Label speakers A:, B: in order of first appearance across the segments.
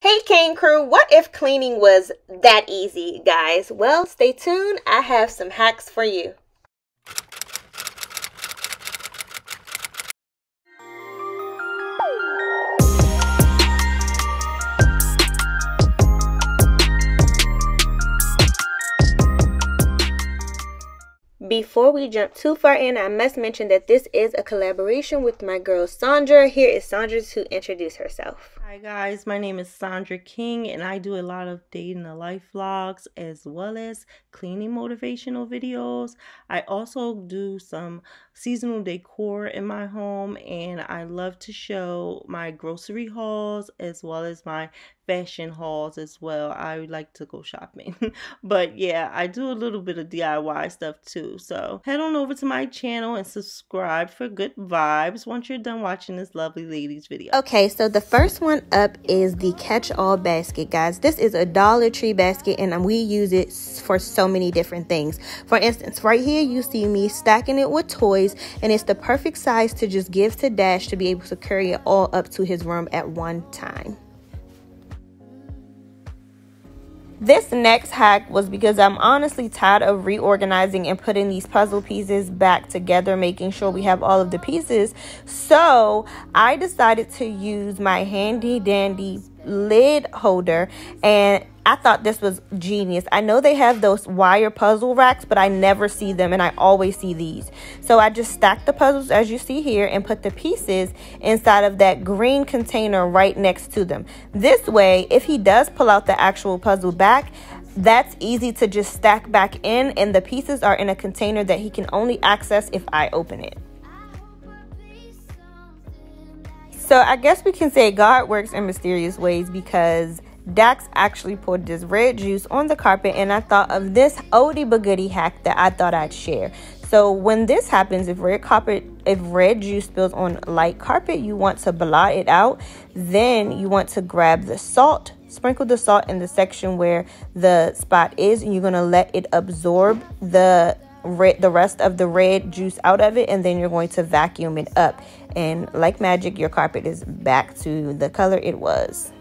A: Hey Cain Crew, what if cleaning was that easy, guys? Well, stay tuned. I have some hacks for you. Before we jump too far in, I must mention that this is a collaboration with my girl Sandra. Here is Sandra to introduce herself.
B: Hi guys, my name is Sandra King and I do a lot of day in the life vlogs as well as cleaning motivational videos. I also do some seasonal decor in my home, and I love to show my grocery hauls as well as my fashion hauls as well. I like to go shopping. But yeah, I do a little bit of DIY stuff too. So head on over to my channel and subscribe for good vibes once you're done watching this lovely lady's video.
A: Okay, so the first one up is the catch-all basket, guys. This is a Dollar Tree basket, and we use it for so many different things. For instance, right here you see me stacking it with toys, and it's the perfect size to just give to Dash to be able to carry it all up to his room at one time. This next hack was because I'm honestly tired of reorganizing and putting these puzzle pieces back together, making sure we have all of the pieces. So I decided to use my handy dandy lid holder, and I thought this was genius. I know they have those wire puzzle racks, but I never see them, and I always see these. So I just stacked the puzzles as you see here and put the pieces inside of that green container right next to them. This way, if he does pull out the actual puzzle back, that's easy to just stack back in, and the pieces are in a container that he can only access if I open it. So I guess we can say God works in mysterious ways, because Dax actually poured this red juice on the carpet, and I thought of this oldie but goodie hack that I thought I'd share. So when this happens, if red juice spills on light carpet, you want to blot it out. Then you want to grab the salt, sprinkle the salt in the section where the spot is, and you're going to let it absorb the rest of the red juice out of it, and then you're going to vacuum it up, and like magic, your carpet is back to the color it was.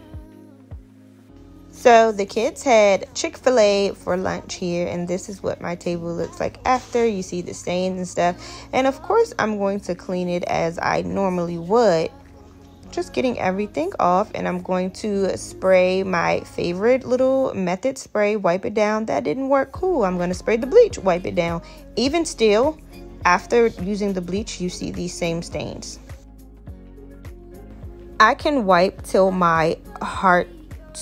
A: So the kids had Chick-fil-A for lunch here, and this is what my table looks like after. You see the stains and stuff, and of course I'm going to clean it as I normally would, just getting everything off. And I'm going to spray my favorite little method spray, wipe it down. That didn't work, cool, I'm going to spray the bleach, wipe it down. Even still, after using the bleach, you see these same stains. I can wipe till my heart's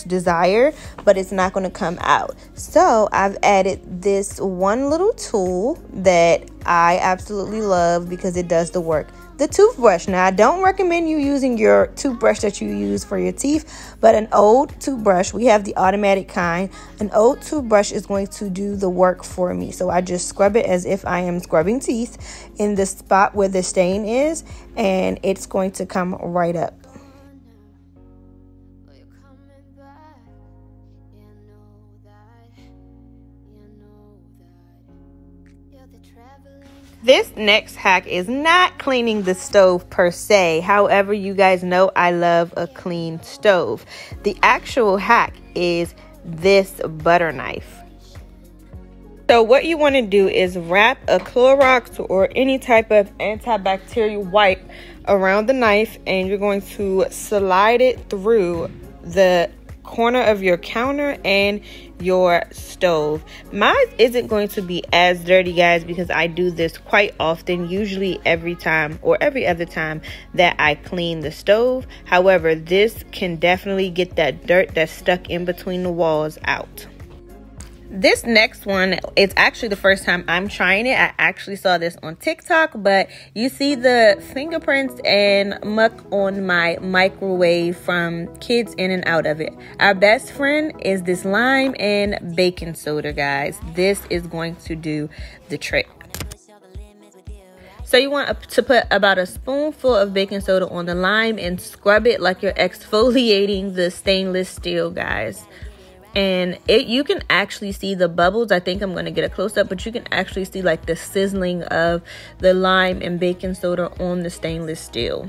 A: desire, but it's not going to come out. So I've added this one little tool that I absolutely love because it does the work. The toothbrush. Now, I don't recommend you using your toothbrush that you use for your teeth, but an old toothbrush, we have the automatic kind. An old toothbrush is going to do the work for me. So I just scrub it as if I am scrubbing teeth in the spot where the stain is, and it's going to come right up. This next hack is not cleaning the stove per se. However, you guys know I love a clean stove. The actual hack is this butter knife. So what you want to do is wrap a Clorox or any type of antibacterial wipe around the knife, and you're going to slide it through the corner of your counter and your stove. Mine isn't going to be as dirty, guys, because I do this quite often, usually every time or every other time that I clean the stove. However, this can definitely get that dirt that's stuck in between the walls out. This next one, it's actually the first time I'm trying it. I actually saw this on TikTok, but you see the fingerprints and muck on my microwave from kids in and out of it. Our best friend is this lime and baking soda, guys. This is going to do the trick. So you want to put about a spoonful of baking soda on the lime and scrub it like you're exfoliating the stainless steel, guys. And you can actually see the bubbles. I think I'm going to get a close-up, but you can actually see like the sizzling of the lime and baking soda on the stainless steel.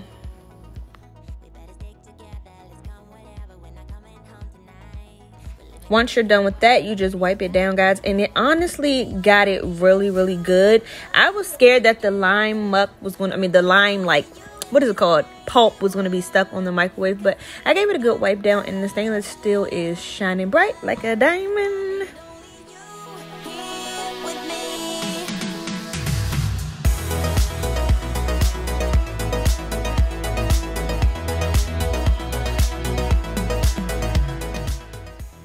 A: Once you're done with that, you just wipe it down, guys, and it honestly got it really, really good. I was scared that the lime muck was going to, the lime, like, what is it called, pulp, was going to be stuck on the microwave, but I gave it a good wipe down, and the stainless steel is shining bright like a diamond.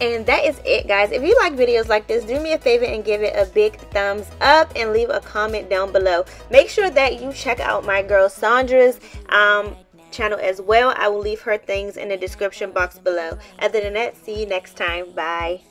A: And that is it, guys. If you like videos like this, do me a favor and give it a big thumbs up and leave a comment down below. Make sure that you check out my girl Sandra's channel as well. I will leave her things in the description box below. Other than that, see you next time. Bye.